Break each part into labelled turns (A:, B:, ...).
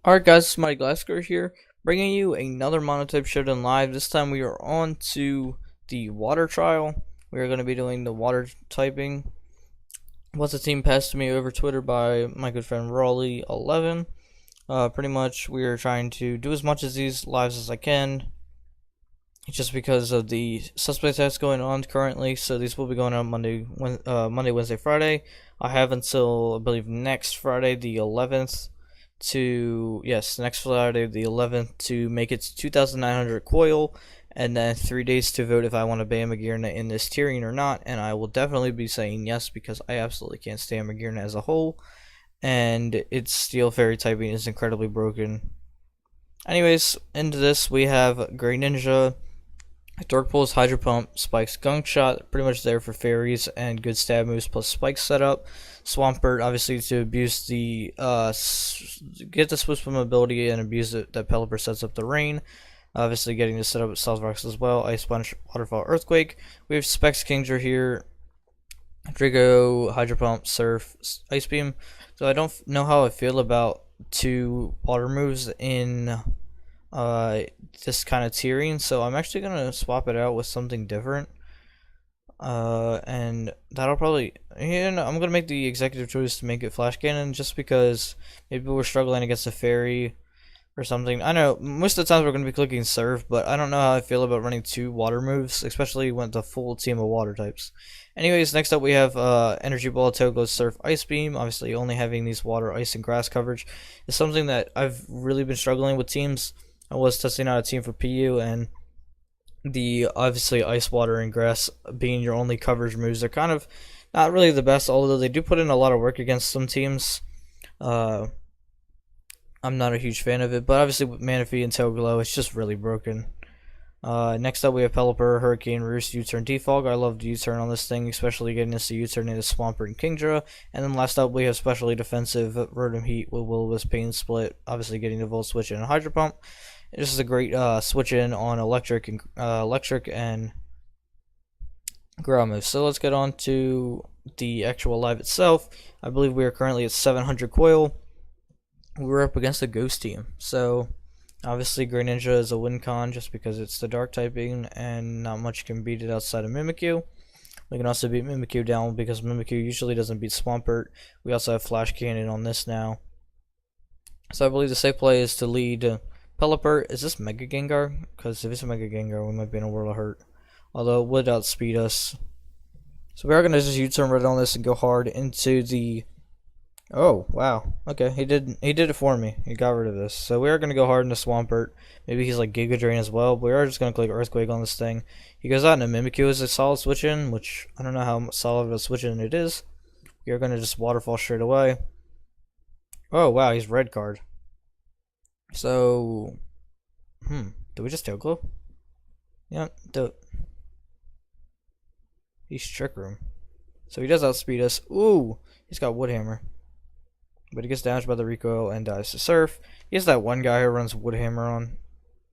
A: Alright guys, it's Mighty Glasscar here, bringing you another Monotype Showdown live. This time we are on to the water trial. We are going to be doing the water typing. Was a team passed to me over Twitter by my good friend Raleigh11. Pretty much we are trying to do as much of these lives as I can, just because of the suspect test going on currently. So these will be going on Monday, Wednesday, Friday. I have until I believe next Friday the 11th next Friday the 11th to make it to 2,900 COIL, and then 3 days to vote if I want to ban Magearna in this tiering or not. And I will definitely be saying yes, because I absolutely can't stand Magearna as a whole, and its steel fairy typing is incredibly broken. Anyways, into this we have Grey Ninja, Dark Pulse, Hydro Pump, Spikes, Gunk Shot, pretty much there for fairies and good stab moves plus Spikes setup. Swampert, obviously to abuse the get the Swift Swim ability and abuse it that Pelipper sets up the rain. Obviously getting to set up Salzrox as well. Ice Sponge, Waterfall, Earthquake. We have Specs Kingdra here. Drago, Hydro Pump, Surf, Ice Beam. So I don't know how I feel about two water moves in this kind of tiering, so I'm actually gonna swap it out with something different, and that'll probably, I'm gonna make the executive choice to make it Flash Cannon, just because maybe we're struggling against a fairy or something. I know most of the times we're gonna be clicking Surf, but I don't know how I feel about running two water moves, especially when the full team of water types. Anyways, next up we have Energy Ball, Togo, Surf, Ice Beam. Obviously only having these water, ice, and grass coverage is something that I've really been struggling with teams. I was testing out a team for PU, and the obviously ice, water, and grass being your only coverage moves are kind of not really the best, although they do put in a lot of work against some teams. I'm not a huge fan of it, but obviously with Manaphy and Tail Glow, it's just really broken. Next up we have Pelipper, Hurricane, Roost, U-Turn, Defog. I love the U-Turn on this thing, especially getting us the U-Turn into Swampert and Kingdra. And then last up we have Specially Defensive, Rotom Heat with Will-O-Wisp, Pain Split, obviously getting the Volt Switch and a Hydro Pump. This is a great switch in on electric and ground moves. So let's get on to the actual live itself. I believe we are currently at 700 COIL. We're up against a ghost team, so obviously Grey Ninja is a win con just because it's the dark typing and not much can beat it outside of Mimikyu. We can also beat Mimikyu down because Mimikyu usually doesn't beat Swampert. We also have Flash Cannon on this now. So I believe the safe play is to lead Pelipper. Is this Mega Gengar? Because if it's a Mega Gengar, we might be in a world of hurt. Although it would outspeed us. So we are going to just U-turn right on this and go hard into the... Oh, wow. Okay, he did it for me. He got rid of this. So we are going to go hard into Swampert. Maybe he's like Giga Drain as well. But we are just going to click Earthquake on this thing. He goes out into Mimikyu as a solid switch in, which I don't know how solid of a switch in it is. We are going to just Waterfall straight away. Oh, wow, he's red card. So, do we just Tail Glow? Yeah, do it. He's Trick Room. So he does outspeed us. Ooh, he's got Wood Hammer. But he gets damaged by the recoil and dies to Surf. He has that one guy who runs Wood Hammer on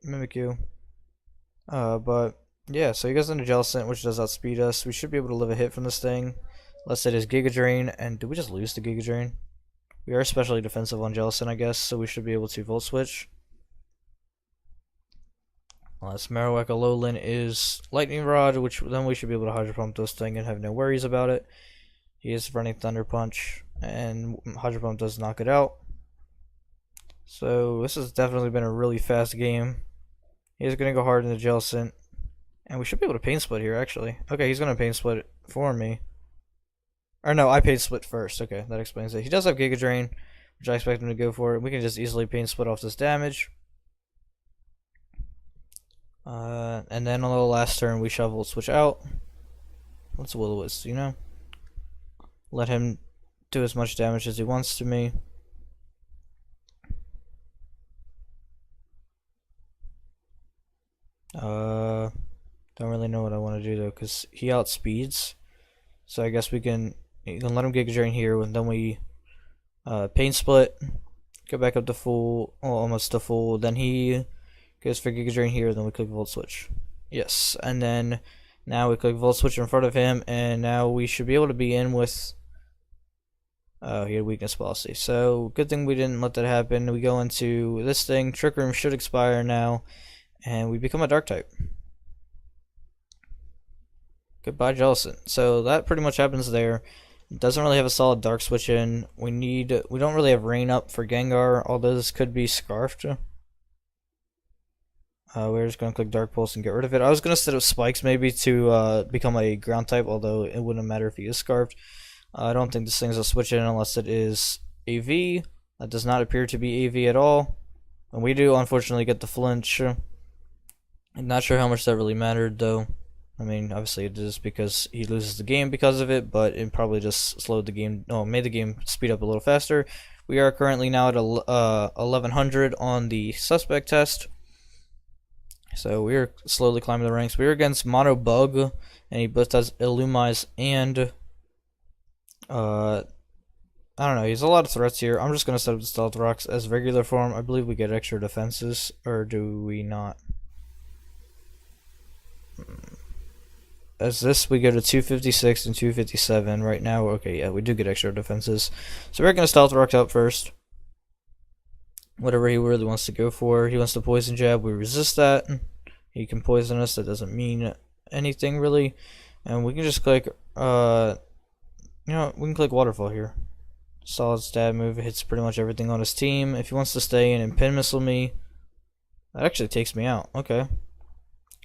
A: Mimikyu. But yeah, so he goes into Jellicent, which does outspeed us. We should be able to live a hit from this thing. Unless it is Giga Drain. And do we just lose to Giga Drain? We are especially defensive on Jellicent, I guess, so we should be able to Volt Switch. Unless Marowak Alolan is Lightning Rod, which then we should be able to Hydro Pump this thing and have no worries about it. He is running Thunder Punch, and Hydro Pump does knock it out. So this has definitely been a really fast game. He's going to go hard into Jellicent, and we should be able to Pain Split here, actually. Okay, he's going to Pain Split for me. Or no, I Pain Split first. Okay, that explains it. He does have Giga Drain, which I expect him to go for. We can just easily Pain Split off this damage. And then on the last turn, we Volt Switch out. Let's Will-O-Wisp, you know? Let him do as much damage as he wants to me. Don't really know what I want to do though, because he outspeeds. So I guess you can let him Giga Drain here, and then we Pain Split, go back up to full, almost to full. Then he goes for Giga Drain here, then we click Volt Switch. Yes, and then now we click Volt Switch in front of him, and now we should be able to be in with Oh, he had weakness policy. So, good thing we didn't let that happen. We go into this thing. Trick Room should expire now. And we become a dark type. Goodbye, Jellicent. So, that pretty much happens there. It doesn't really have a solid dark switch in. We don't really have rain up for Gengar, although this could be scarfed. We're just going to click Dark Pulse and get rid of it. I was going to set up Spikes maybe to become a ground type, although it wouldn't matter if he is scarfed. I don't think this thing's a switch in unless it is AV. That does not appear to be AV at all. And we do unfortunately get the flinch. I'm not sure how much that really mattered though. I mean, obviously it is because he loses the game because of it, but it probably just slowed the game, made the game speed up a little faster. We are currently now at 1100 on the Suspect Test. So we're slowly climbing the ranks. We're against Mono Bug, and he both does Illumise and I don't know. He has a lot of threats here. I'm just gonna set up the Stealth Rocks as regular form. I believe we get extra defenses, or do we not? As this, we go to 256 and 257 right now. Okay, yeah, we do get extra defenses. So we're gonna Stealth Rock up first. Whatever he really wants to go for. He wants to Poison Jab. We resist that. He can poison us. That doesn't mean anything really. And we can just click, we can click Waterfall here. Solid stab move. It hits pretty much everything on his team. If he wants to stay in and Pin Missile me, that actually takes me out. Okay.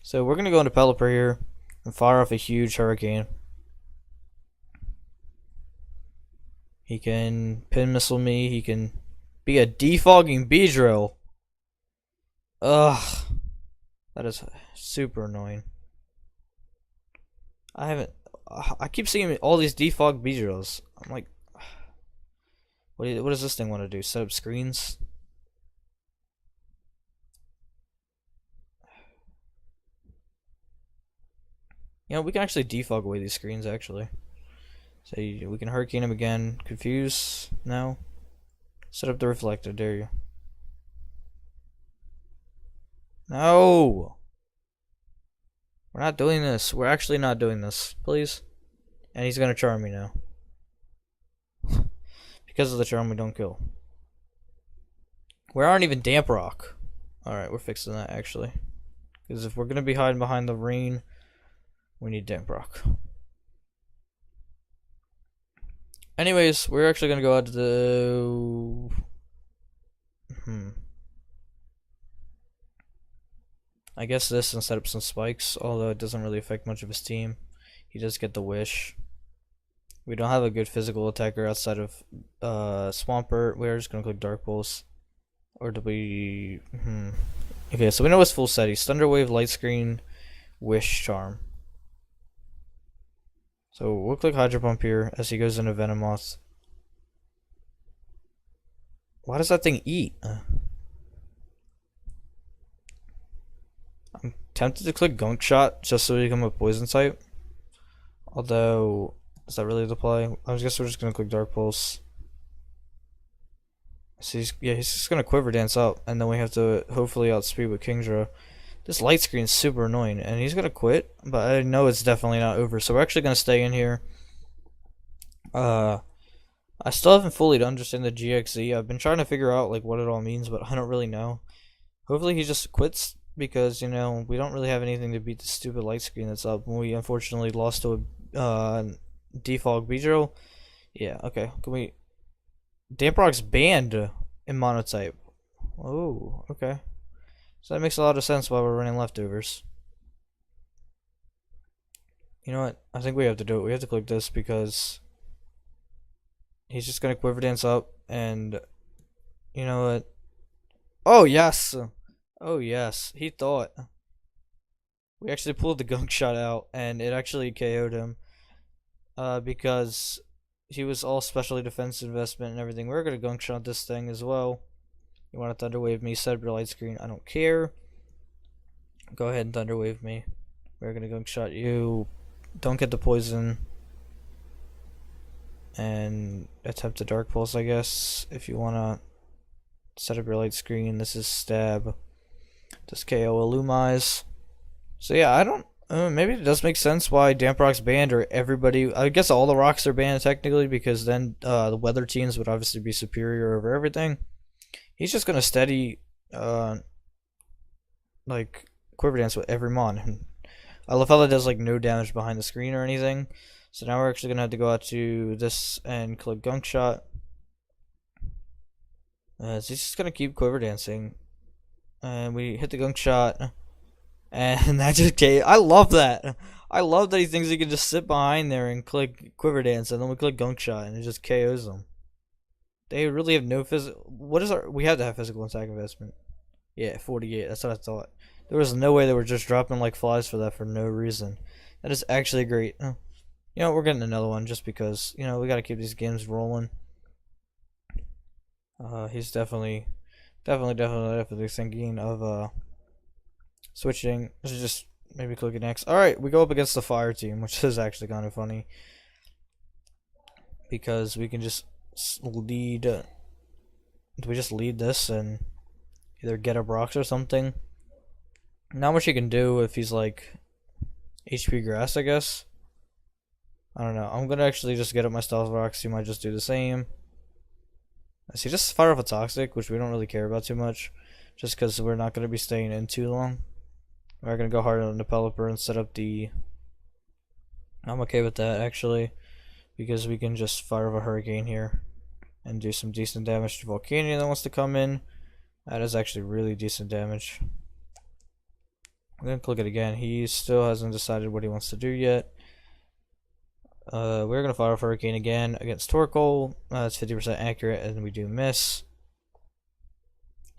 A: So we're going to go into Pelipper here and fire off a huge Hurricane. He can Pin Missile me. He can be a defogging Beedrill. Ugh. That is super annoying. I keep seeing all these defogged Beedrills. I'm like, what does this thing want to do? Set up screens? We can actually defog away these screens, actually. So we can Hurricane him again. Confuse? No. Set up the Reflector, dare you. No! We're not doing this. We're actually not doing this. Please. And he's gonna charm me now. Because of the charm, we don't kill. We aren't even Damp Rock. Alright, we're fixing that, actually. Because if we're gonna be hiding behind the rain, we need Damp Rock. Anyways, we're actually gonna go out to the... I guess this and set up some spikes, although it doesn't really affect much of his team. He does get the wish. We don't have a good physical attacker outside of Swampert. We're just gonna click Dark Pulse. Or do we... Okay, so we know it's full set. He's Thunder Wave, Light Screen, Wish, Charm. So we'll click Hydro Pump here as he goes into Venomoth. Why does that thing eat? I'm tempted to click Gunk Shot just so we become a poison type. Although, is that really the play? I guess we're just gonna click Dark Pulse. So he's just gonna Quiver Dance up, and then we have to hopefully outspeed with Kingdra. This light screen is super annoying, and he's gonna quit, but I know it's definitely not over, so we're actually gonna stay in here. I still haven't fully understand the GXZ. I've been trying to figure out like what it all means, but I don't really know. Hopefully he just quits, because we don't really have anything to beat the stupid light screen that's up. We unfortunately lost to a defog Beedrill. Yeah, okay. Can we... Damp Rock's banned in Monotype. Oh, okay. So that makes a lot of sense while we're running leftovers. You know what? I think we have to do it. We have to click this because he's just gonna Quiver Dance up, and you know what? Oh yes! Oh yes, he thought. We actually pulled the Gunk Shot out, and it actually KO'd him. Because he was all specially defensive investment and everything. We're gonna Gunk Shot this thing as well. You want to Thunder Wave me, set up your light screen, I don't care. Go ahead and Thunder Wave me. We're gonna Gunk Shot you. Don't get the poison. And attempt to Dark Pulse, I guess. If you wanna set up your light screen, this is stab. Does KO Illumise. So yeah, Maybe it does make sense why Damp Rock's banned, or everybody. I guess all the rocks are banned technically, because then the weather teams would obviously be superior over everything. He's just gonna steady, like Quiver Dance with every mon. I love how that does like no damage behind the screen or anything. So now we're actually gonna have to go out to this and click Gunk Shot. So he's just gonna keep Quiver Dancing, and we hit the Gunk Shot. And that just I love that. I love that he thinks he can just sit behind there and click Quiver Dance, and then we click Gunk Shot, and it just KOs them. They really have no physical. What is our? We have to have physical attack investment. Yeah, 48. That's what I thought. There was no way they were just dropping like flies for that for no reason. That is actually great. You know, we're getting another one just because, you know, we got to keep these games rolling. He's definitely thinking of switching. Just maybe click it next. Alright, we go up against the fire team, which is actually kind of funny. Because we can just lead. We just lead this and either get up rocks or something. Not much he can do if he's like HP grass, I guess. I don't know. I'm gonna actually just get up my stealth rocks. He might just do the same. So he just fire off a toxic, which we don't really care about too much, just because we're not gonna be staying in too long. We're gonna go hard on the developer and set up the. I'm okay with that actually, because we can just fire off a hurricane here and do some decent damage to Volcanion that wants to come in. That is actually really decent damage. I'm gonna click it again. He still hasn't decided what he wants to do yet. We're gonna fire off Hurricane again against Torkoal. It's 50% accurate, and we do miss.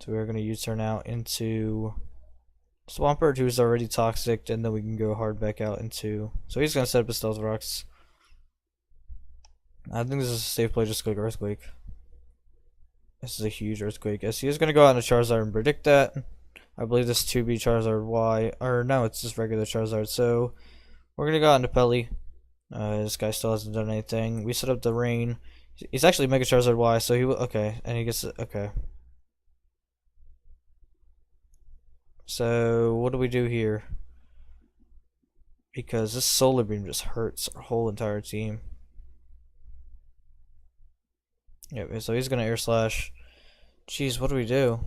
A: So we're gonna U-turn out into Swampert, who's already toxic, and then we can go hard back out into. So he's gonna set up his stealth rocks. I think this is a safe play. Just click Earthquake. This is a huge Earthquake. Yes, he is gonna go out into Charizard and predict that. I believe this 2B Charizard Y, or no, it's just regular Charizard. So we're gonna go out into Pelly. This guy still hasn't done anything. We set up the rain. He's actually Mega Charizard Y, so he okay, and he gets okay. So what do we do here? Because this Solar Beam just hurts our whole entire team. Yep. So he's gonna Air Slash. Jeez, what do we do?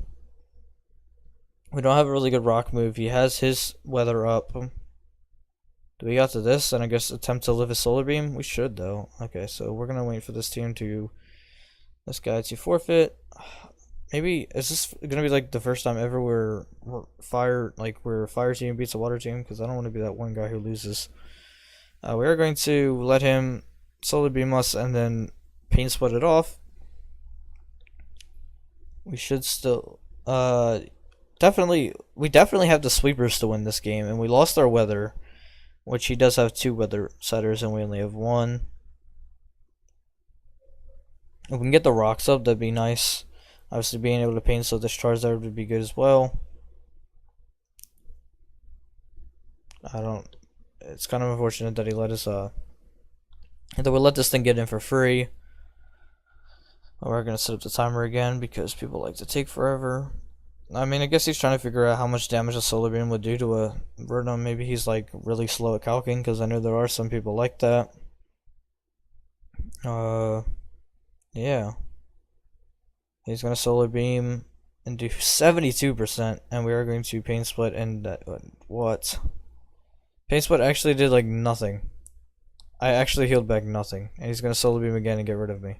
A: We don't have a really good rock move. He has his weather up. Do we got to this and I guess attempt to live a solar beam? We should though. Okay, so we're gonna wait for this team to this guy to forfeit. Maybe is this gonna be like the first time ever where fire team beats a water team? Because I don't want to be that one guy who loses. We are going to let him solar beam us and then paint split it off. We should still we definitely have the sweepers to win this game, and we lost our weather, which he does have 2 weather setters and we only have 1. If we can get the rocks up, that'd be nice. Obviously being able to paint so this Charizard would be good as well. It's kind of unfortunate that he let us that we let this thing get in for free. We're gonna set up the timer again because people like to take forever. I mean, I guess he's trying to figure out how much damage a Solar Beam would do to a Rotom. Maybe he's like really slow at calcing, because I know there are some people like that. Yeah. He's gonna Solar Beam and do 72%, and we are going to Pain Split and what? Pain Split actually did like nothing. I actually healed back nothing, and he's gonna Solar Beam again and get rid of me.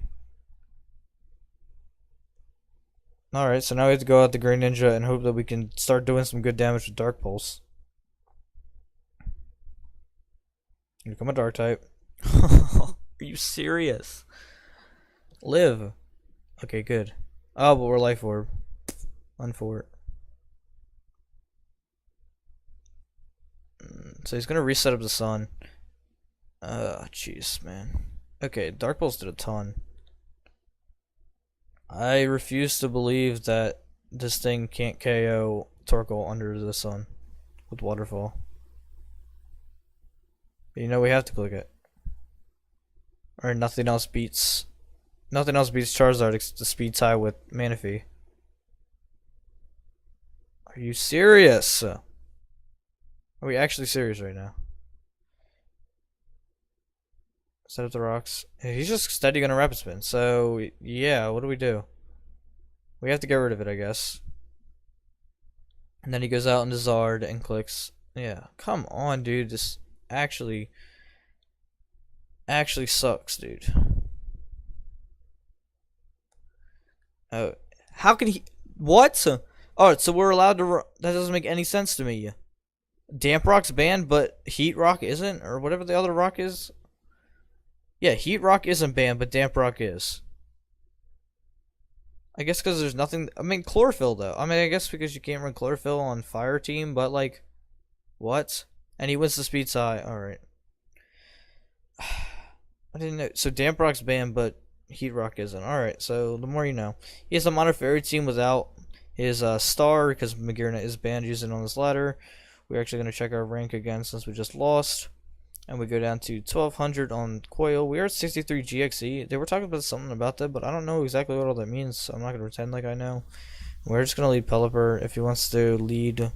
A: Alright, so now we have to go out the Green Ninja and hope that we can start doing some good damage with Dark Pulse. You become a Dark type. Are you serious? Live. Okay, good. Oh, but we're Life Orb. Unfort. So he's gonna reset up the sun. Jeez, man. Okay, Dark Pulse did a ton. I refuse to believe that this thing can't KO Torkoal under the sun with Waterfall. But you know we have to click it. Or nothing else beats Charizard to speed tie with Manaphy. Are you serious? Are we actually serious right now? Set up the rocks. He's just steady gonna rapid spin. So yeah, what do we do? We have to get rid of it, I guess. And then he goes out into Zard and clicks. Yeah, come on, dude. This actually sucks, dude. Oh, how can he? What? Alright, so we're allowed to. That doesn't make any sense to me. Damp Rock's banned, but Heat Rock isn't, or whatever the other rock is. Yeah, Heat Rock isn't banned, but Damp Rock is. I guess because there's nothing. I mean, Chlorophyll though. I mean, I guess because you can't run Chlorophyll on Fire Team, but like, what? And he wins the speed side. All right. I didn't know. So Damp Rock's banned, but Heat Rock isn't. All right. So the more you know. He has a Mono Fairy Team without his star because Magearna is banned using on this ladder. We're actually going to check our rank again since we just lost. And we go down to 1200 on COIL. We are at 63 GXE. They were talking about something about that, but I don't know exactly what all that means, so I'm not going to pretend like I know. We're just going to lead Pelipper. If he wants to lead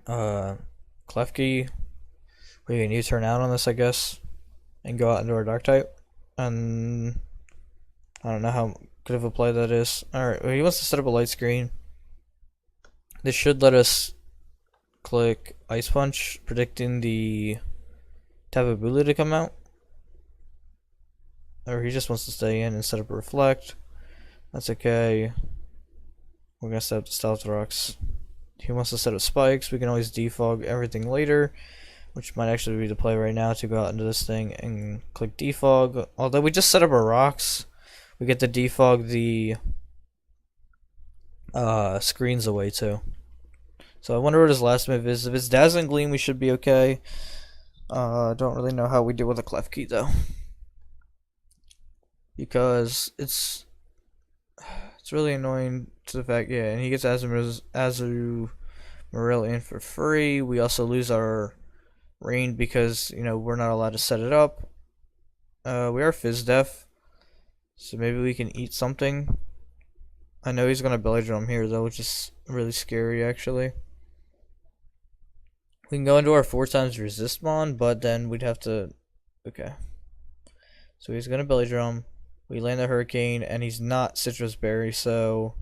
A: Klefki, we can U-turn out on this, I guess, and go out into our Dark type. And I don't know how good of a play that is. Alright, well, he wants to set up a light screen. This should let us click Ice Punch, predicting the Tapu Bulu to come out. Or he just wants to stay in and set up a Reflect. That's okay. We're going to set up the Stealth Rocks. He wants to set up Spikes. We can always defog everything later, which might actually be the play right now to go out into this thing and click defog. Although we just set up our rocks, we get to defog the screens away too. So I wonder what his last move is. If it's Dazzling Gleam, we should be okay. I don't really know how we do with a Klefki though, because it's really annoying to the fact, yeah, and he gets Azumarill in for free. We also lose our rain because, you know, we're not allowed to set it up. We are Fizz Def, so maybe we can eat something. I know he's gonna belly drum here though, which is really scary actually. We can go into our 4x resist mon, but then we'd have to. Okay. So he's gonna belly drum. We land the Hurricane, and he's not Citrus Berry, so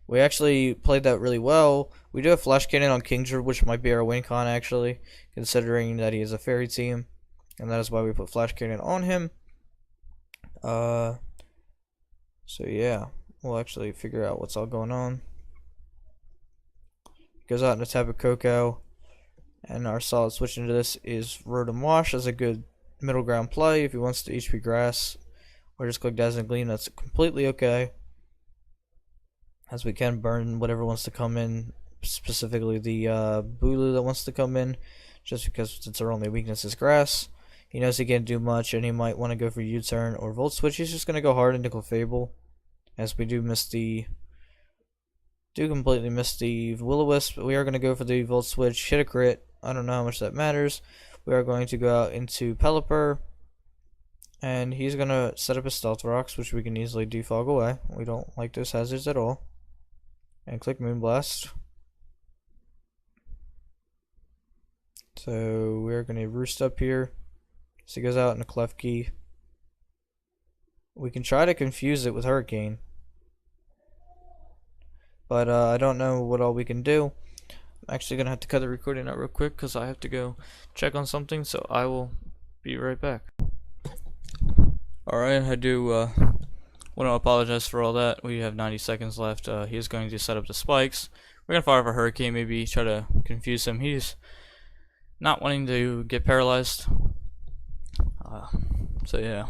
A: we actually played that really well. We do have Flash Cannon on Kingdra, which might be our win con actually, considering that he is a Fairy team, and that is why we put Flash Cannon on him. So yeah, we'll actually figure out what's all going on. Goes out into Tapu Koko. And our solid switch into this is Rotom Wash as a good middle ground play. If he wants to HP Grass or just click Dazzling Gleam, that's completely okay, as we can burn whatever wants to come in, specifically the Bulu that wants to come in, just because since our only weakness is Grass. He knows he can't do much, and he might want to go for U-turn or Volt Switch. He's just going to go hard into Clefable, as we completely miss the Will-O-Wisp, but we are going to go for the Volt Switch, hit a crit. I don't know how much that matters. We are going to go out into Pelipper, and he's going to set up his Stealth Rocks, which we can easily defog away. We don't like those hazards at all. And click Moonblast. So we're going to roost up here. So he goes out in a Klefki. We can try to confuse it with Hurricane, but I don't know what all we can do. I'm actually going to have to cut the recording out real quick because I have to go check on something, so I will be right back. Alright, I do want to apologize for all that. We have 90 seconds left. He is going to set up the spikes. We're going to fire off a Hurricane, maybe try to confuse him. He's not wanting to get paralyzed. So yeah,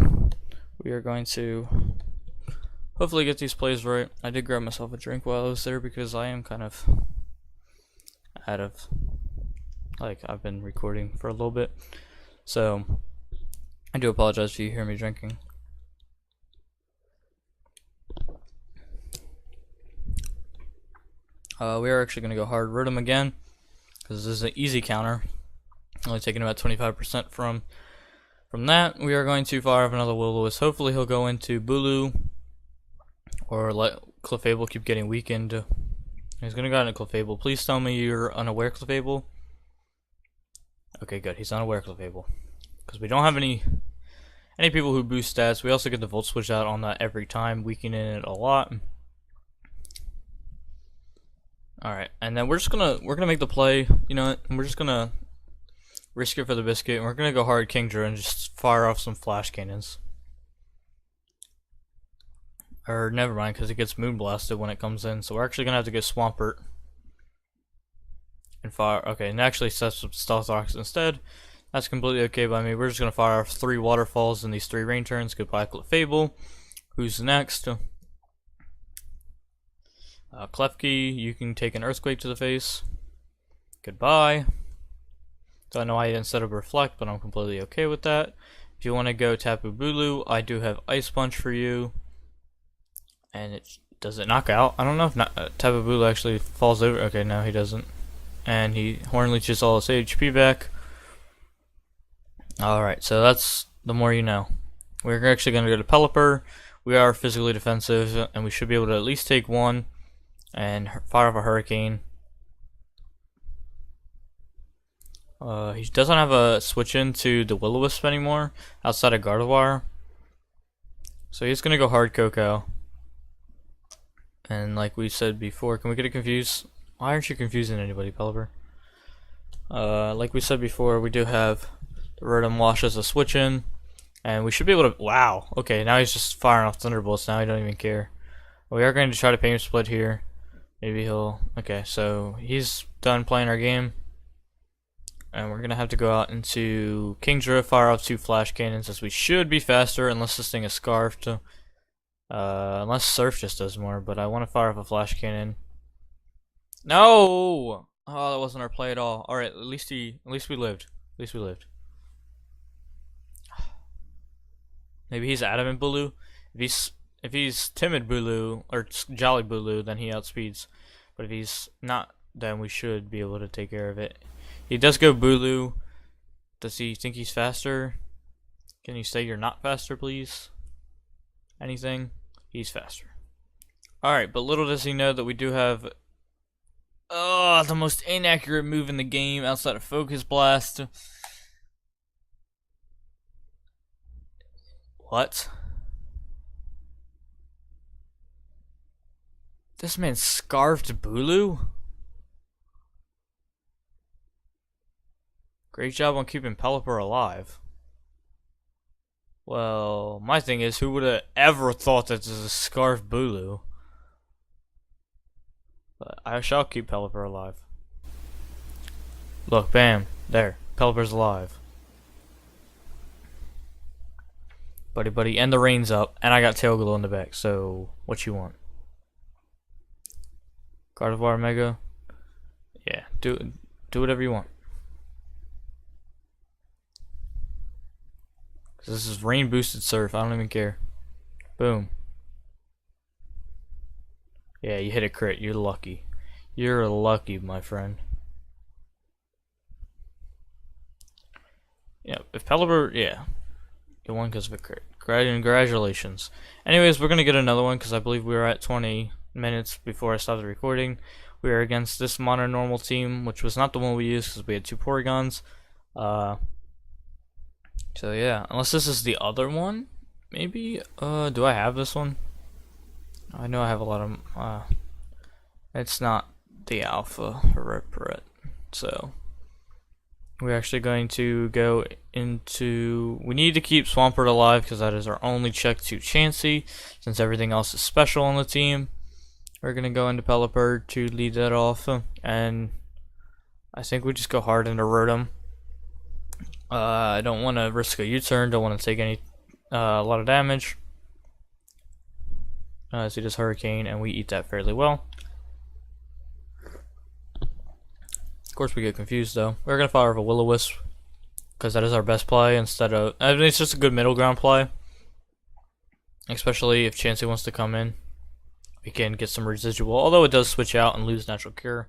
A: we are going to hopefully get these plays right. I did grab myself a drink while I was there because I am kind of out of, like, I've been recording for a little bit, so I do apologize if you hear me drinking. We are actually going to go hard Rotom again because this is an easy counter, only taking about 25% from that. We are going to fire off another Will-O-Wisp. Hopefully he'll go into Bulu, or let Clefable keep getting weakened. He's going to go into Clefable. Please tell me you're unaware, Clefable. Okay, good. He's not a Werewolf able. Because we don't have any people who boost stats. We also get the Volt Switch out on that every time, weakening it a lot. Alright, and then we're gonna make the play, you know, and we're just gonna risk it for the biscuit, and we're gonna go hard Kingdra and just fire off some flash cannons. Or never mind, because it gets moon blasted when it comes in, so we're actually gonna have to get Swampert and fire. Okay, and actually set some Stealth Rocks instead. That's completely okay by me. We're just gonna fire off 3 waterfalls in these 3 rain turns. Goodbye, Clefable. Who's next? Klefki, you can take an Earthquake to the face. Goodbye. Don't know why I didn't set up Reflect, but I'm completely okay with that. If you want to go Tapu Bulu, I do have Ice Punch for you. And does it knock out? I don't know if Tapu Bulu actually falls over. Okay, no, he doesn't. And he Horn Leeches all his HP back. Alright, so that's the more you know. We're actually going to go to Pelipper. We are physically defensive, and we should be able to at least take 1 and fire off a Hurricane. He doesn't have a switch into the Will-O-Wisp anymore outside of Gardevoir. So he's going to go hard Coco. And like we said before, can we get it confused? Why aren't you confusing anybody, Pelipper? Like we said before, we do have Rotom Wash as a switch in. And we should be able to... Wow. Okay, now he's just firing off Thunderbolts. Now he don't even care. We are going to try to Payment Split here. Maybe he'll... Okay, so he's done playing our game. And we're going to have to go out into Kingdra, fire off 2 Flash Cannons, as we should be faster, unless this thing is Scarfed. Unless Surf just does more, but I want to fire off a Flash Cannon. No! Oh, that wasn't our play at all. Alright, at least we lived. At least we lived. Maybe he's Adamant Bulu. If he's Timid Bulu, or Jolly Bulu, then he outspeeds. But if he's not, then we should be able to take care of it. He does go Bulu. Does he think he's faster? Can you say you're not faster, please? Anything? He's faster. Alright, but little does he know that we do have the most inaccurate move in the game outside of Focus Blast. What? This man scarfed Bulu? Great job on keeping Pelipper alive. Well, my thing is, who would have ever thought that this is a Scarf Bulu? But I shall keep Pelipper alive. Look, bam, there, Pelipper's alive. Buddy, and the rain's up, and I got Tail Glow in the back, so what you want? Gardevoir Mega? Yeah, do whatever you want. This is rain boosted Surf. I don't even care. Boom. Yeah, you hit a crit. You're lucky. You're lucky, my friend. Yeah, if Pelipper, yeah. You won because of a crit. Congratulations. Anyways, we're going to get another one because I believe we were at 20 minutes before I stopped the recording. We are against this Modern Normal team, which was not the one we used because we had 2 Porygons. So yeah, unless this is the other one, maybe. Do I have this one? I know I have a lot of. It's not the Alpha Repret, so we're actually going to go into. We need to keep Swampert alive because that is our only check to Chansey, since everything else is special on the team. We're gonna go into Pelipper to lead that off, and I think we just go hard into Rotom. I don't want to risk a U-turn, don't want to take a lot of damage. So he does Hurricane, and we eat that fairly well. Of course, we get confused, though. We're going to fire off a Will-O-Wisp, because that is our best play, instead of... I mean, it's just a good middle ground play. Especially if Chansey wants to come in. We can get some residual, although it does switch out and lose Natural Cure.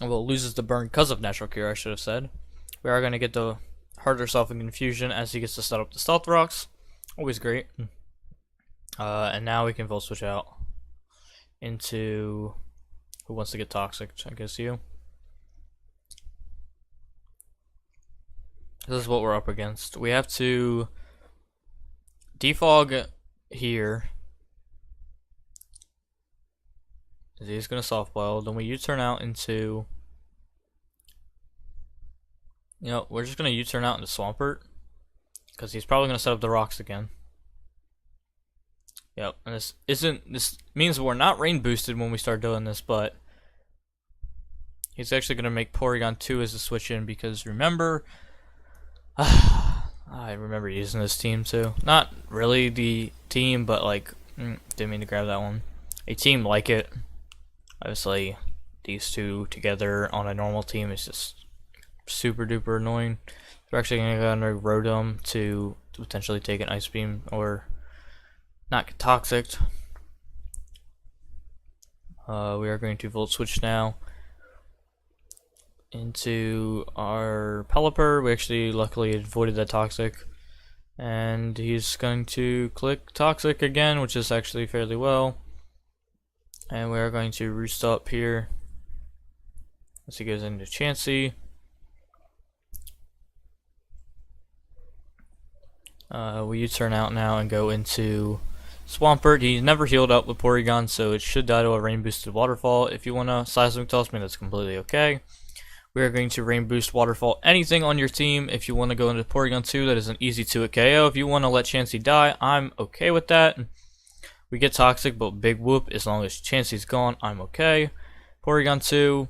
A: Well, it loses the burn because of Natural Cure, I should have said. We are going to get to hurt ourselves in Confusion as he gets to set up the Stealth Rocks. Always great. And now we can Volt Switch out into... Who wants to get Toxic? I guess you. This is what we're up against. We have to defog here. He's gonna softball. Then we U-turn out into. You know, we're just gonna U-turn out into Swampert because he's probably gonna set up the rocks again. Yep, and this means we're not rain boosted when we start doing this, but he's actually gonna make Porygon 2 as a switch in because remember, I remember using this team too. Not really the team, but like, didn't mean to grab that one. A team like it. Obviously, these two together on a normal team is just super duper annoying. We're actually gonna go under Rotom to potentially take an Ice Beam or not get toxic. We are going to Volt Switch now into our Pelipper. We actually luckily avoided that toxic. And he's going to click toxic again, which is actually fairly well. And we are going to roost up here as he goes into Chansey. We U-turn out now and go into Swampert. He's never healed up with Porygon, so it should die to a rain boosted waterfall. If you want to Seismic Toss me, that's completely okay. We are going to rain boost waterfall anything on your team. If you want to go into Porygon 2, that is an easy 2-hit KO. If you want to let Chansey die, I'm okay with that. We get toxic, but big whoop. As long as Chansey's gone, I'm okay. Porygon 2,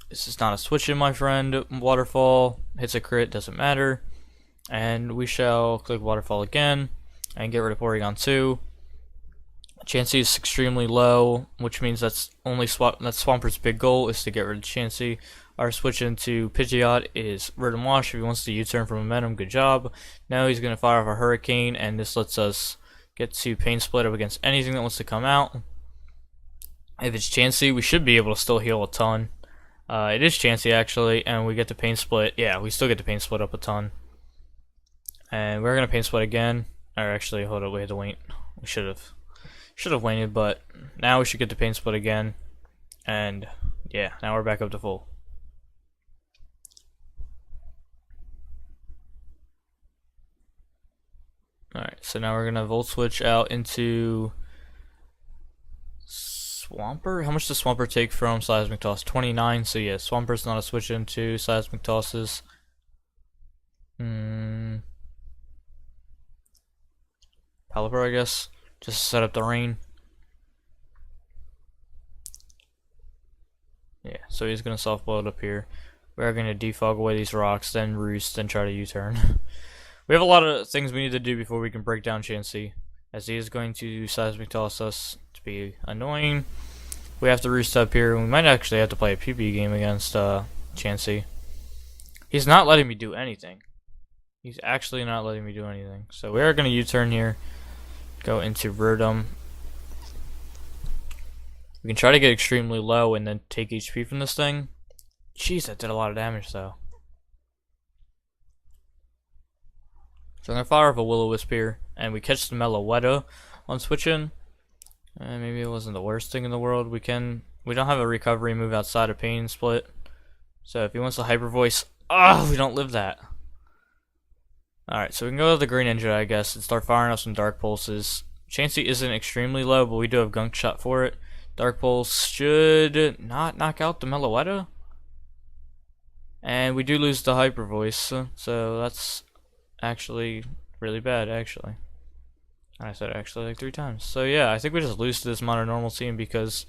A: this is not a switch in, my friend. Waterfall hits a crit, doesn't matter. And we shall click Waterfall again and get rid of Porygon 2. Chansey is extremely low, which means that's Swampert's big goal is to get rid of Chansey. Our switch into Pidgeot is Rotom Wash. If he wants to U-turn for momentum, good job. Now he's going to fire off a Hurricane, and this lets us get to Pain Split up against anything that wants to come out. If it's Chansey, we should be able to still heal a ton. It is Chansey, actually, and we get the Pain Split. Yeah, we still get the Pain Split up a ton. And we're going to Pain Split again. Or actually, hold up, we had to wait. We should have waited, but now we should get the Pain Split again. And yeah, now we're back up to full. Alright, so now we're gonna Volt Switch out into Swampert. How much does Swampert take from Seismic Toss? 29, so yeah, Swampert's not a switch into Seismic Tosses. Pelipper, I guess. Just to set up the rain. Yeah, so he's gonna softball it up here. We're gonna defog away these rocks, then roost, then try to U-turn. We have a lot of things we need to do before we can break down Chansey, as he is going to Seismic Toss us to be annoying. We have to roost up here, and we might actually have to play a PP game against Chansey. He's not letting me do anything. He's actually not letting me do anything. So we are going to U-turn here, go into Rotom. We can try to get extremely low and then take HP from this thing. Jeez, that did a lot of damage though. So I'm going to fire off a Will-O-Wisp here, and we catch the Meloetta on switch in. And maybe it wasn't the worst thing in the world. We don't have a recovery move outside of Pain Split. So if he wants the Hyper Voice, we don't live that. Alright, so we can go to the Green Ninja, I guess, and start firing off some Dark Pulses. Chansey isn't extremely low, but we do have Gunk Shot for it. Dark Pulse should not knock out the Meloetta. And we do lose the Hyper Voice, so that's actually really bad, actually. I said actually like 3 times. So yeah, I think we just lose to this modern normal team because,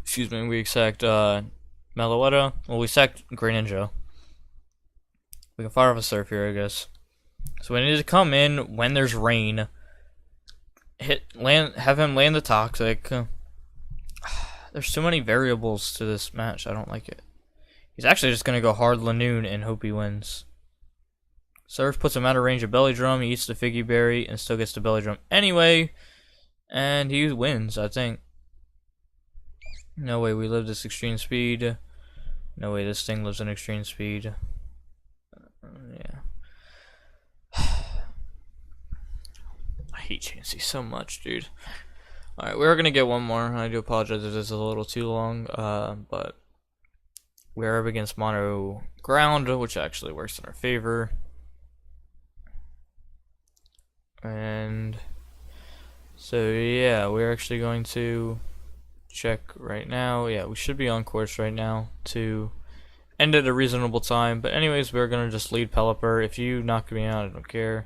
A: excuse me, we sacked Meloetta. Well, we sacked Green Ninja. We can fire off a Surf here, I guess. So we need to come in when there's rain. Have him land the Toxic. There's too many variables to this match. I don't like it. He's actually just gonna go hard Lanoon and hope he wins. Surf puts him out of range of Belly Drum. He eats the Figgy Berry and still gets the Belly Drum anyway. And he wins, I think. No way we live this extreme speed. No way this thing lives in extreme speed. Yeah. I hate Chansey so much, dude. Alright, we're going to get one more. I do apologize if this is a little too long. But we're up against Mono Ground, which actually works in our favor. And so yeah, we're actually going to check right now. Yeah, we should be on course right now to end at a reasonable time. But anyways, we're gonna just lead Pelipper. If you knock me out, I don't care.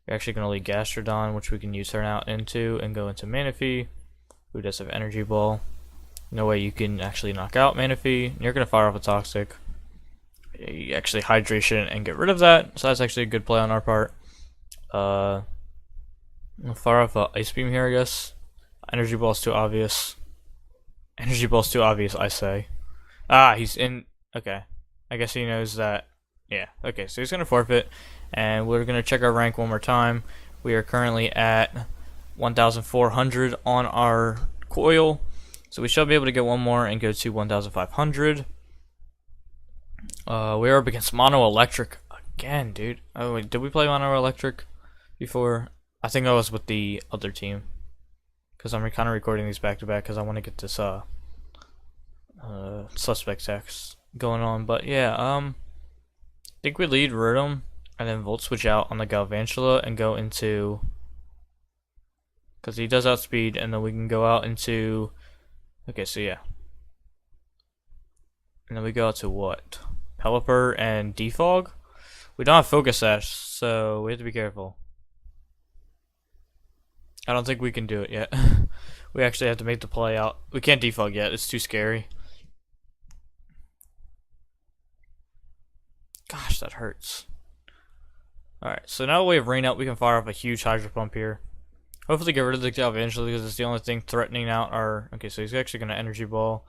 A: You're actually gonna lead Gastrodon, which we can use turn out into and go into Manaphy, who does have Energy Ball. No way you can actually knock out Manaphy. You're gonna fire off a Toxic. You actually hydration and get rid of that. So that's actually a good play on our part. I'll fire off a Ice Beam here, I guess. Energy Ball's too obvious. Energy Ball's too obvious, I say. Ah, he's in. Okay. I guess he knows that. Yeah, okay, so he's going to forfeit. And we're going to check our rank one more time. We are currently at 1,400 on our COIL. So we should be able to get one more and go to 1,500. We are up against Mono Electric again, dude. Oh, wait, did we play Mono Electric before? I think I was with the other team. Because I'm kind of recording these back to back because I want to get this Suspect Test going on. But yeah, I think we lead Rotom and then Volt Switch out on the Galvantula and go into, because he does outspeed, and then we can go out into, okay, so yeah. And then we go out to what? Pelipper and Defog? We don't have Focus Sash, so we have to be careful. I don't think we can do it yet. We actually have to make the play out. We can't Defog yet, it's too scary. Gosh, that hurts. Alright, so now that we have Rain Out, we can fire off a huge Hydro Pump here. Hopefully get rid of the Galvantula because it's the only thing threatening out our... Okay, so he's actually going to Energy Ball.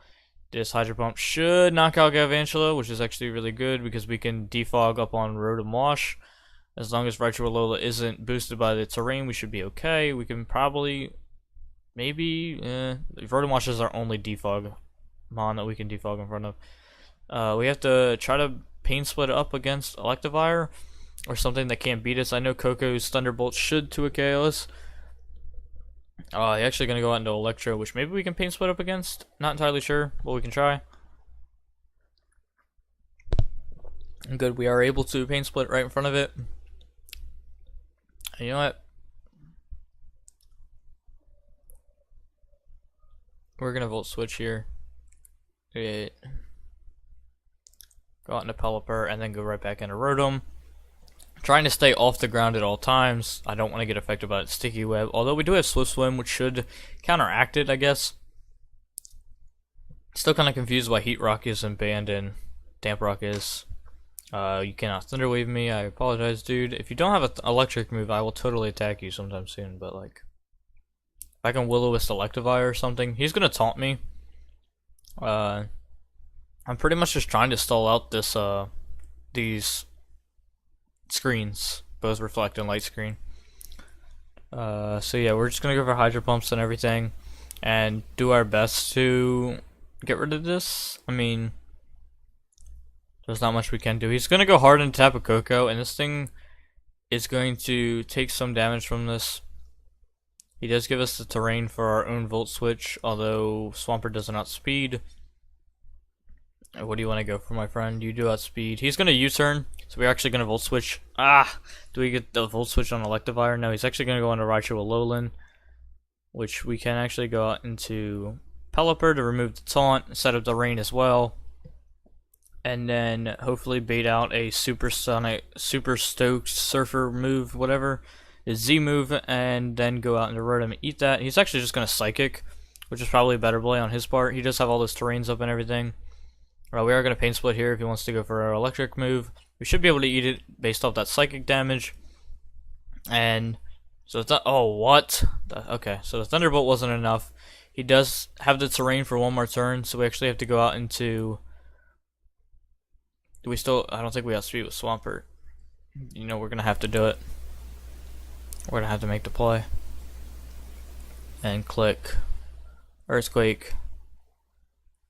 A: This Hydro Pump should knock out Galvantula, which is actually really good because we can defog up on Rotom Wash. As long as Raichu Alola isn't boosted by the terrain, we should be okay. We can probably... Maybe... Rotom Wash is our only defog mon that we can defog in front of. We have to try to Pain Split up against Electivire or something that can't beat us. I know Coco's Thunderbolt should 2KO us. He's actually going to go out into Electro, which maybe we can Pain Split up against. Not entirely sure, but we can try. Good, we are able to Pain Split right in front of it. And you know what? We're going to Volt Switch here. Go out into Pelipper and then go right back into Rotom. Trying to stay off the ground at all times. I don't want to get affected by its Sticky Web. Although we do have Swift Swim, which should counteract it, I guess. Still kind of confused why Heat Rock isn't banned and Damp Rock is. You cannot Thunder Wave me. I apologize, dude. If you don't have an electric move, I will totally attack you sometime soon. But like, if I can Will-O-Wisp Electivire or something, he's gonna taunt me. I'm pretty much just trying to stall out this these screens, both Reflect and Light Screen. So yeah, we're just gonna go for Hydro Pumps and everything and do our best to get rid of this. I mean, there's not much we can do. He's gonna go hard into Tapu Koko, and this thing is going to take some damage from this. He does give us the terrain for our own Volt Switch, although Swampert doesn't outspeed. What do you want to go for, my friend? You do outspeed. He's going to U-turn, so we're actually going to Volt Switch. Do we get the Volt Switch on Electivire? No, he's actually going to go into Raichu Alolan, which we can actually go out into Pelipper to remove the taunt, set up the rain as well, and then hopefully bait out a Super Stoked Surfer move, whatever, his Z move, and then go out into Rotom and eat that. He's actually just going to Psychic, which is probably a better play on his part. He does have all those terrains up and everything. We are going to Pain Split here if he wants to go for our electric move. We should be able to eat it based off that psychic damage. And so it's not, oh, what? Okay, so the Thunderbolt wasn't enough. He does have the terrain for one more turn, so we actually have to go out into... Do we still... I don't think we outspeed with Swampert. You know, we're going to have to do it. We're going to have to make the play. And click Earthquake.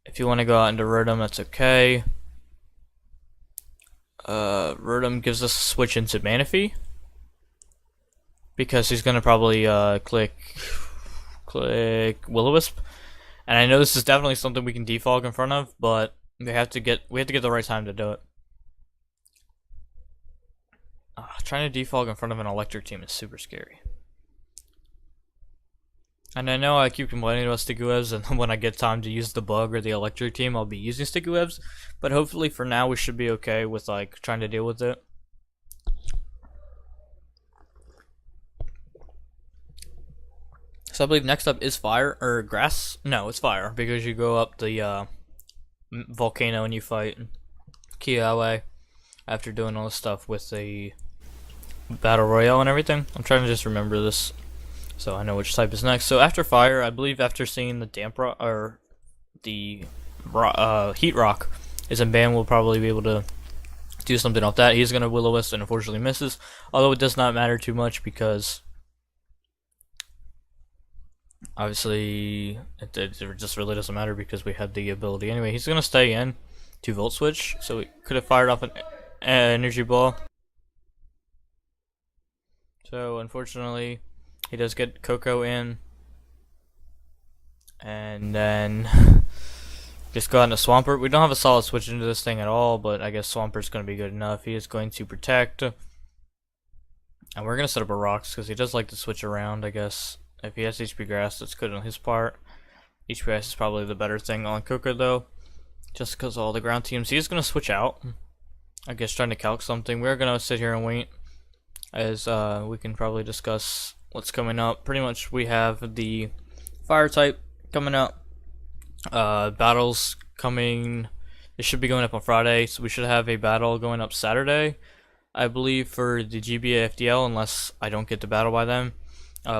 A: If you want to go out into Rotom, that's okay. Rotom gives us a switch into Manaphy, because he's gonna probably click Will-O-Wisp, and I know this is definitely something we can defog in front of, but we have to get the right time to do it. Trying to defog in front of an electric team is super scary. And I know I keep complaining about sticky webs, and when I get time to use the bug or the electric team, I'll be using sticky webs. But hopefully for now we should be okay with like trying to deal with it. So I believe next up is fire or grass. No, it's fire because you go up the volcano and you fight COIL after doing all this stuff with the battle royale and everything. I'm trying to just remember this so I know which type is next. So after fire, I believe after seeing the damp rock or the heat rock is in ban, we'll probably be able to do something off that. He's gonna will-o-wisp and unfortunately misses, although it does not matter too much because obviously it just really doesn't matter because we have the ability anyway. He's gonna stay in to volt switch, so we could have fired off an energy ball. So unfortunately he does get Coco in, and then just go out into Swampert. We don't have a solid switch into this thing at all, but I guess Swampert's going to be good enough. He is going to protect, and we're going to set up a rocks because he does like to switch around, I guess. If he has HP grass, that's good on his part. HP grass is probably the better thing on Coco though, just because all the ground teams. He is going to switch out, I guess, trying to calc something. We're going to sit here and wait as we can probably discuss what's coming up. Pretty much we have the fire type coming up, battles coming. It should be going up on Friday, so we should have a battle going up Saturday, I believe, for the GBA FDL, unless I don't get the battle by then.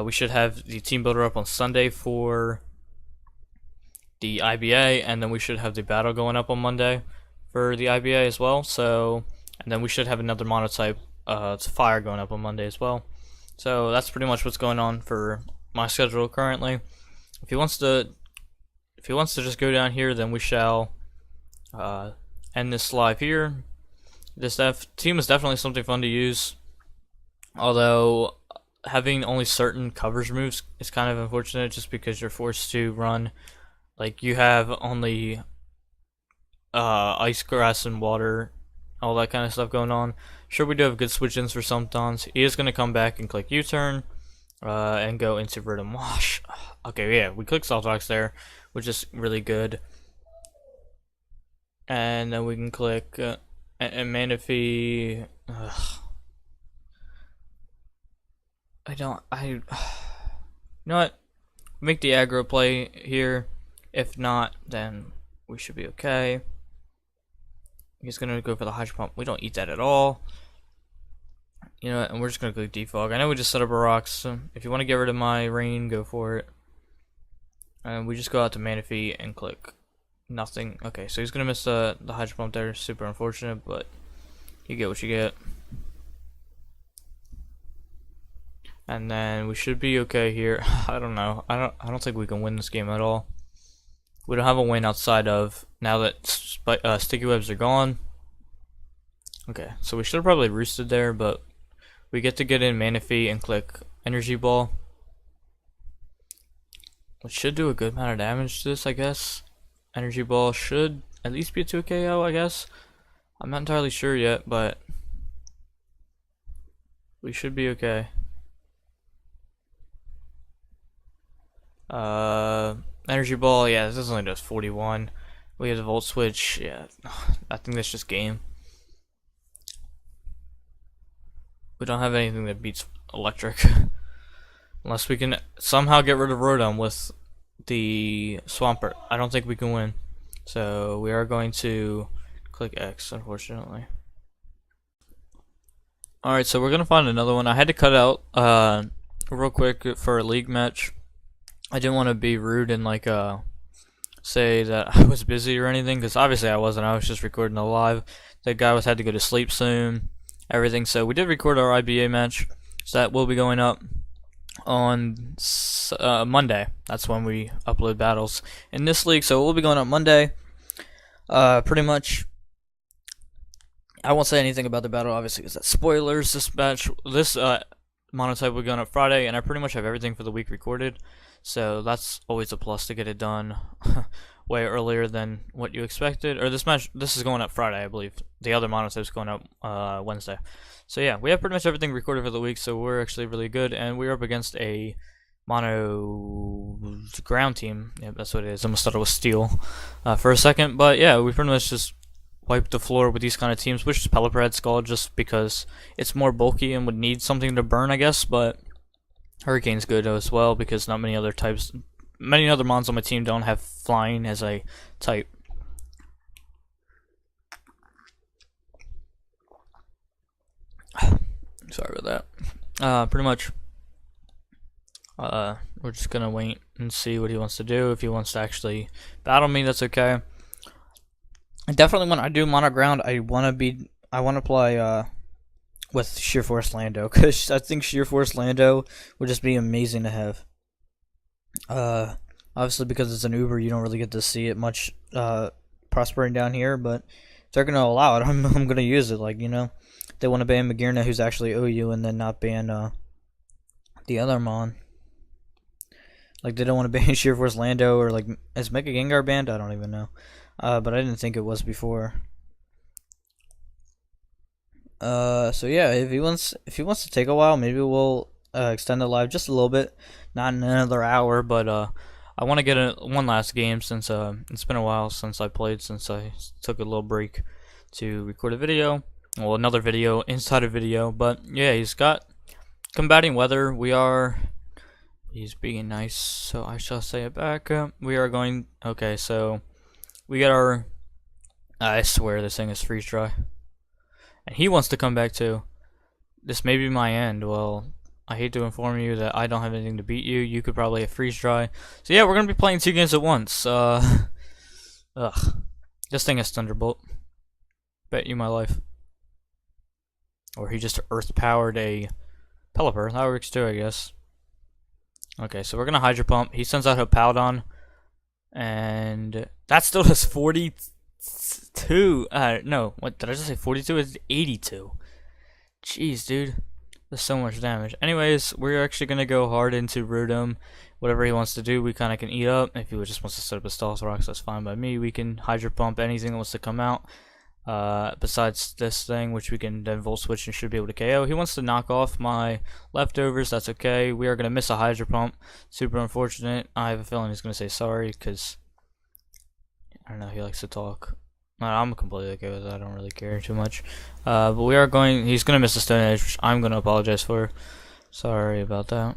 A: We should have the team builder up on Sunday for the IBA, and then we should have the battle going up on Monday for the IBA as well. So, and then we should have another monotype fire going up on Monday as well. So that's pretty much what's going on for my schedule currently. If he wants to just go down here, then we shall end this live here. This team is definitely something fun to use, although having only certain coverage moves is kind of unfortunate, just because you're forced to run, like you have only ice, grass, and water, all that kind of stuff going on. Sure, we do have good switch-ins for sometimes. He is going to come back and click U-turn and go into Verdant Wash. Okay, yeah, we click Soft Rocks there, which is really good. And then we can click and Manaphy. You know what? Make the aggro play here. If not, then we should be okay. He's gonna go for the Hydro Pump. We don't eat that at all. You know, and we're just gonna click defog. I know we just set up a rocks. So if you want to get rid of my rain, go for it. And we just go out to Manaphy and click nothing. Okay, so he's gonna miss the Hydro Pump there. Super unfortunate, but you get what you get. And then we should be okay here. I don't know. I don't think we can win this game at all. We don't have a win outside of now that sticky webs are gone. Okay, so we should have probably roosted there, but we get to get in Manaphy and click Energy Ball, which should do a good amount of damage to this, I guess. Energy Ball should at least be a 2 KO, I guess. I'm not entirely sure yet, but we should be okay. Energy Ball, yeah, this only does 41. We have the Volt Switch, yeah, I think that's just game. We don't have anything that beats Electric. Unless we can somehow get rid of Rotom with the Swampert. I don't think we can win. So we are going to click X, unfortunately. Alright, so we're going to find another one. I had to cut out real quick for a league match. I didn't want to be rude and like say that I was busy or anything, because obviously I wasn't. I was just recording a live. The guy had to go to sleep soon, everything. So we did record our IBA match, so that will be going up on Monday. That's when we upload battles in this league, so it will be going up Monday. Pretty much, I won't say anything about the battle, obviously, because that's spoilers. This match, this Monotype will be going up Friday, and I pretty much have everything for the week recorded. So that's always a plus to get it done way earlier than what you expected. Or this match, this is going up Friday, I believe. The other Monotype is going up Wednesday. So yeah, we have pretty much everything recorded for the week, so we're actually really good. And we're up against a mono ground team. Yeah, that's what it is. I almost thought it was steel for a second, but yeah, we pretty much just wiped the floor with these kind of teams, which is Pelipper Skull just because it's more bulky and would need something to burn, I guess, but Hurricane's good as well because not many other types, many other mons on my team don't have flying as a type. Sorry about that. Pretty much, we're just gonna wait and see what he wants to do. If he wants to actually battle me, that's okay. And definitely, when I do mono ground, I wanna play with Sheer Force Lando because I think Sheer Force Lando would just be amazing to have. Obviously, because it's an Uber, you don't really get to see it much prospering down here, but if they're gonna allow it, I'm gonna use it. Like, you know, they want to ban Magearna, who's actually OU, and then not ban the other mon. Like, they don't want to ban Sheer Force Lando, or like, is Mega Gengar banned? I don't even know. But I didn't think it was before. So yeah, if he wants to take a while, maybe we'll extend the live just a little bit, not in another hour, but I want to get one last game since it's been a while since I played, since I took a little break to record a video. Well, another video inside a video, but yeah, he's got combating weather. He's being nice, so I shall say it back. We are going. Okay, so we got our. I swear this thing is freeze dry. And he wants to come back too. This may be my end. Well, I hate to inform you that I don't have anything to beat you. You could probably have freeze dry. So yeah, we're gonna be playing 2 games at once. Ugh. This thing is Thunderbolt. Bet you my life. Or he just earth powered a Pelipper. That works too, I guess. Okay, so we're gonna Hydro Pump. He sends out Hippowdon. And that still does 42. No, what did I just say? 42 is 82. Jeez, dude. There's so much damage. Anyways, we're actually going to go hard into Rotom. Whatever he wants to do, we kind of can eat up. If he just wants to set up a Stealth Rocks, that's fine by me. We can Hydro Pump anything that wants to come out. Besides this thing, which we can then Volt Switch and should be able to KO. He wants to knock off my leftovers. That's okay. We are going to miss a Hydro Pump. Super unfortunate. I have a feeling he's going to say sorry because, I don't know, he likes to talk. I'm completely okay with that. I don't really care too much. But he's going to miss a Stone Edge, which I'm going to apologize for. Sorry about that.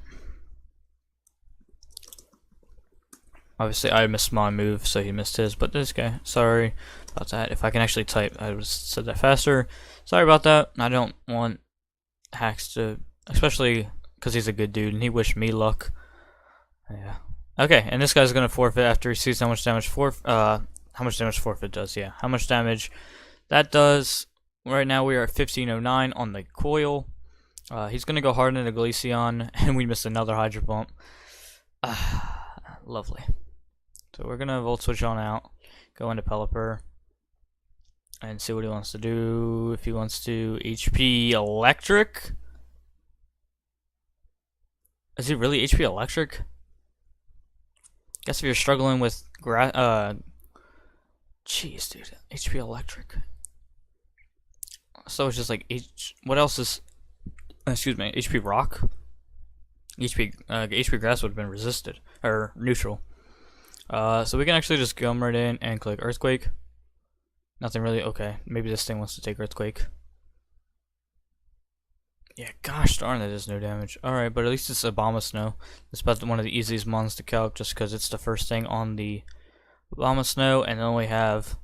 A: Obviously, I missed my move, so he missed his. But this guy, sorry about that. If I can actually type, I would have said that faster. Sorry about that. I don't want hacks to, especially because he's a good dude, and he wished me luck. Yeah. Okay, and this guy's going to forfeit after he sees how much damage how much damage forfeit does, yeah. How much damage that does. Right now we are at 1509 on the COIL. He's going to go hard into Glaceon, and we missed another Hydro Pump. Lovely. So we're going to Volt Switch on out, go into Pelipper, and see what he wants to do. If he wants to HP Electric. Is he really HP Electric? Guess if you're struggling with jeez, dude, HP Electric. So it's just like what else is? Excuse me, HP Rock. HP Grass would have been resisted or neutral. So we can actually just come right in and click Earthquake. Nothing really. Okay, maybe this thing wants to take Earthquake. Yeah, gosh darn, that does no damage. Alright, but at least it's Abomasnow. It's about one of the easiest mons to calc just because it's the first thing on the Abomasnow, and then we have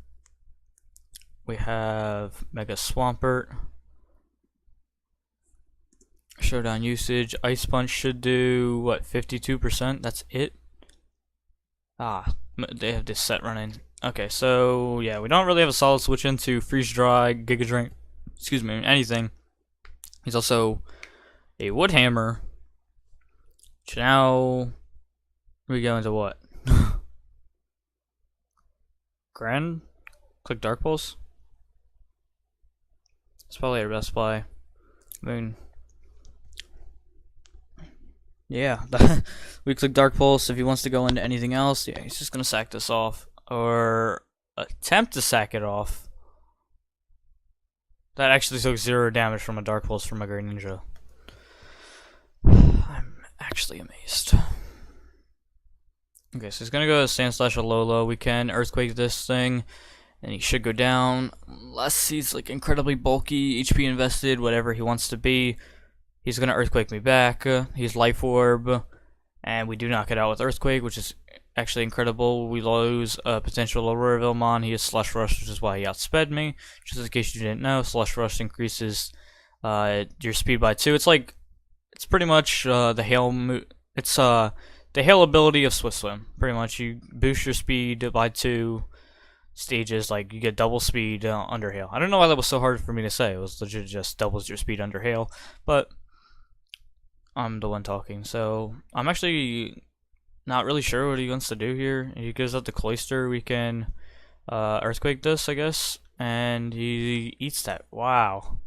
A: Mega Swampert. Showdown usage. Ice Punch should do what, 52%? That's it. They have this set running. Okay, so yeah, we don't really have a solid switch into Freeze Dry, Giga Drain, excuse me, anything. He's also a Wood Hammer. So now we go into what? Grand? Click Dark Pulse? It's probably our best play. I mean, yeah, we click Dark Pulse. If he wants to go into anything else, yeah, he's just gonna sack this off. Or attempt to sack it off. That actually took 0 damage from a Dark Pulse from a Great Ninja. I'm actually amazed. Okay, so he's gonna go to Sand Slash Alola. We can Earthquake this thing, and he should go down. Unless he's like incredibly bulky, HP invested, whatever he wants to be. He's gonna Earthquake me back. He's Life Orb, and we do knock it out with Earthquake, which is actually incredible. We lose a potential Auroravillmon. He has Slush Rush, which is why he outsped me. Just in case you didn't know, Slush Rush increases your speed by 2. It's pretty much the Hail. It's the Hail ability of Swift Swim. Pretty much, you boost your speed by 2 stages. Like you get double speed under Hail. I don't know why that was so hard for me to say. It was legit just doubles your speed under Hail, but I'm the one talking. So I'm actually not really sure what he wants to do here. He goes up to Cloyster. We can Earthquake this, I guess, and he eats that. Wow.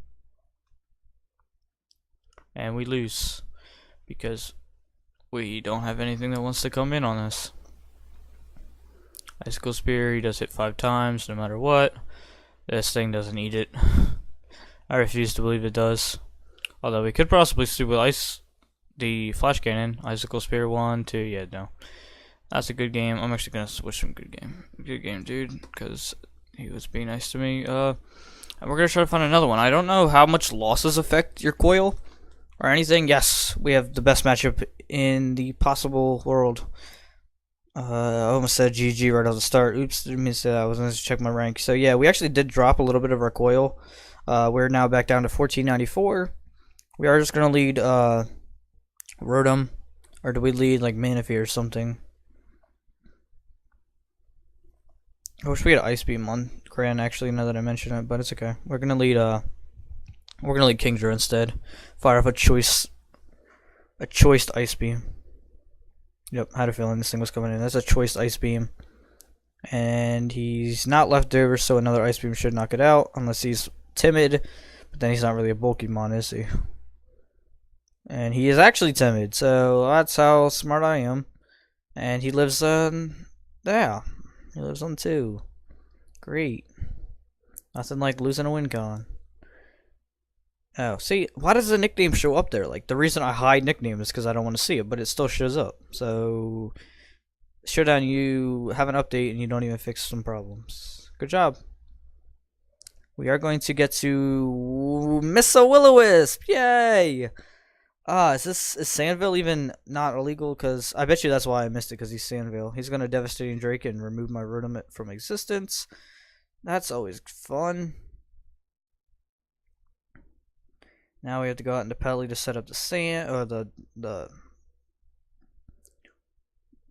A: And we lose because we don't have anything that wants to come in on this. Icicle Spear, he does hit 5 times no matter what. This thing doesn't eat it. I refuse to believe it does. Although we could possibly stick with the Flash Cannon. Icicle Spear 1, 2, yeah, no. That's a good game. I'm actually gonna switch from good game. Good game, dude, because he was being nice to me. And we're gonna try to find another one. I don't know how much losses affect your COIL or anything. Yes, we have the best matchup in the possible world. I almost said GG right off the start. Oops, didn't mean to say that. I was going to check my rank. So yeah, we actually did drop a little bit of our COIL. We're now back down to 1494. We are just going to lead Rotom. Or do we lead like Manaphy or something? I wish we had Ice Beam on Gran actually, now that I mention it, but it's okay. We're gonna lead Kingdra instead. Fire up a choiced Ice Beam. Yep, had a feeling this thing was coming in. That's a choiced Ice Beam. And he's not left over, so another Ice Beam should knock it out, unless he's timid. But then he's not really a bulky mon, is he? And he is actually timid, so that's how smart I am. And he lives on... yeah. He lives on 2. Great. Nothing like losing a win con. Oh, see, why does the nickname show up there? Like, the reason I hide nicknames is because I don't want to see it, but it still shows up. So, Showdown, you have an update and you don't even fix some problems. Good job. We are going to get to Miss Will-O-Wisp. Yay! Is Sandville even not illegal? Because I bet you that's why I missed it, because he's Sandville. He's going to Devastating Drake and remove my Rotom from existence. That's always fun. Now we have to go out into Pelly to set up the sand, or the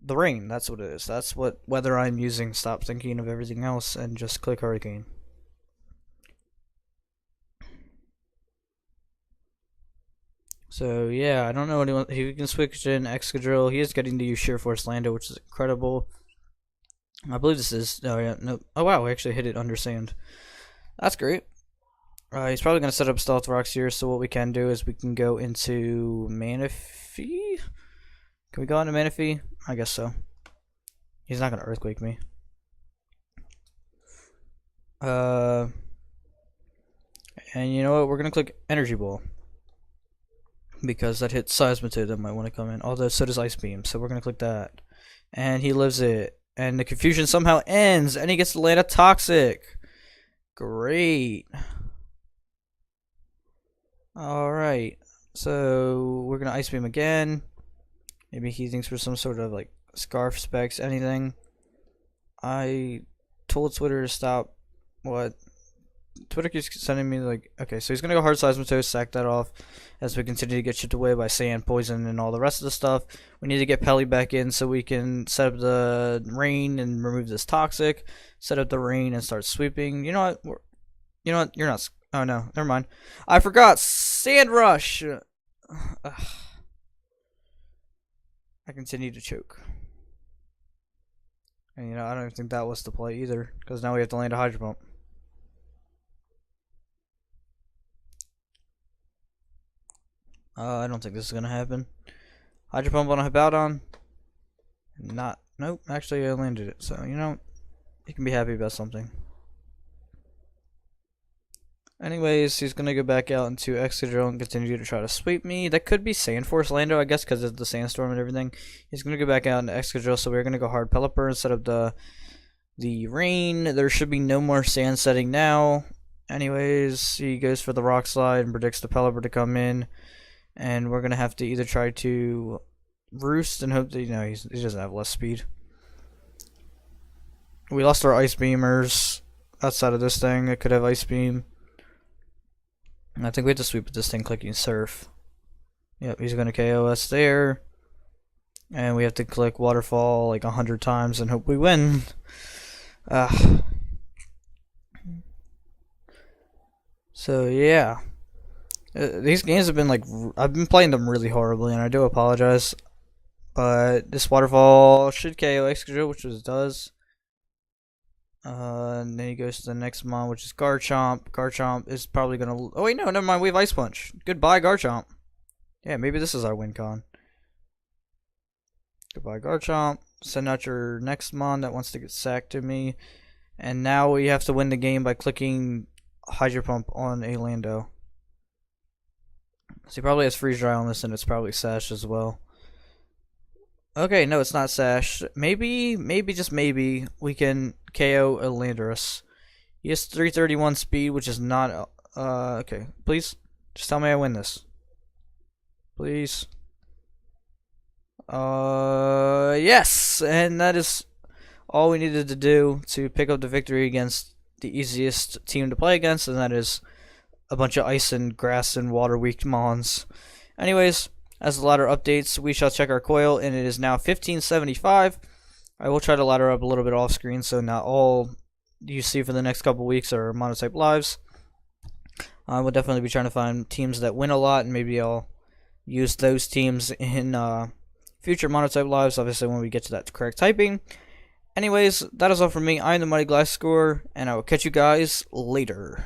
A: rain. That's what it is. That's what weather I'm using. Stop thinking of everything else and just click Hurricane. So yeah, I don't know what he wants. He can switch in Excadrill. He is getting to use Sheer Force Lando, which is incredible. I believe this is. Oh yeah, no. Oh wow, we actually hit it under sand. That's great. He's probably going to set up Stealth Rocks here, so what we can do is we can go into Manaphy? Can we go into Manaphy? I guess so. He's not going to Earthquake me. And you know what? We're going to click Energy Ball. Because that hits Seismitoad that might want to come in. Although, so does Ice Beam, so we're going to click that. And he lives it. And the confusion somehow ends, and he gets to land a Toxic. Great. Alright, so we're gonna Ice Beam again. Maybe he thinks we're some sort of like Scarf specs, anything. I told Twitter to stop. What? Twitter keeps sending me like, okay, so he's gonna go Hard Seismitoad, sack that off as we continue to get chipped away by sand, poison, and all the rest of the stuff. We need to get Pelly back in so we can set up the rain and remove this Toxic. Set up the rain and start sweeping. You know what? You know what? You're not. Oh no, never mind. I forgot. Sand Rush. I continue to choke. And you know, I don't even think that was the play either, because now we have to land a Hydro Pump. I don't think this is gonna happen. Hydro Pump on a Hippowdon. Nope. Actually, I landed it. So you know, you can be happy about something. Anyways, he's gonna go back out into Excadrill and continue to try to sweep me. That could be Sandforce Lando, I guess, because of the sandstorm and everything. He's gonna go back out into Excadrill, so we're gonna go hard Pelipper instead of the rain. There should be no more sand setting now. Anyways, he goes for the Rock Slide and predicts the Pelipper to come in, and we're gonna have to either try to roost and hope that he doesn't have less speed. We lost our Ice Beamers outside of this thing. It could have Ice Beam. I think we have to sweep with this thing clicking Surf. Yep, he's going to KO us there. And we have to click Waterfall like 100 times and hope we win. So, yeah. These games have been like... I've been playing them really horribly, and I do apologize. But this Waterfall should KO Excadrill, which it does. And then he goes to the next mon, which is Garchomp. Garchomp is probably gonna. Oh wait, no, never mind. We have Ice Punch. Goodbye, Garchomp. Yeah, maybe this is our win con. Goodbye, Garchomp. Send out your next mon that wants to get sacked to me, and now we have to win the game by clicking Hydro Pump on a Lando. So he probably has Freeze Dry on this, and it's probably Sash as well. Okay, no, it's not Sash. Maybe, just maybe, we can KO a Landorus. He has 331 speed, which is not... okay, please. Just tell me I win this. Please. Yes! And that is all we needed to do to pick up the victory against the easiest team to play against, and that is a bunch of ice and grass and water weak mons. Anyways... As the ladder updates, we shall check our coil, and it is now 1575. I will try to ladder up a little bit off screen, so not all you see for the next couple weeks are Monotype lives. I will definitely be trying to find teams that win a lot, and maybe I'll use those teams in future Monotype lives, obviously when we get to that correct typing. Anyways, that is all from me. I am the Mighty Glass Scorer, and I will catch you guys later.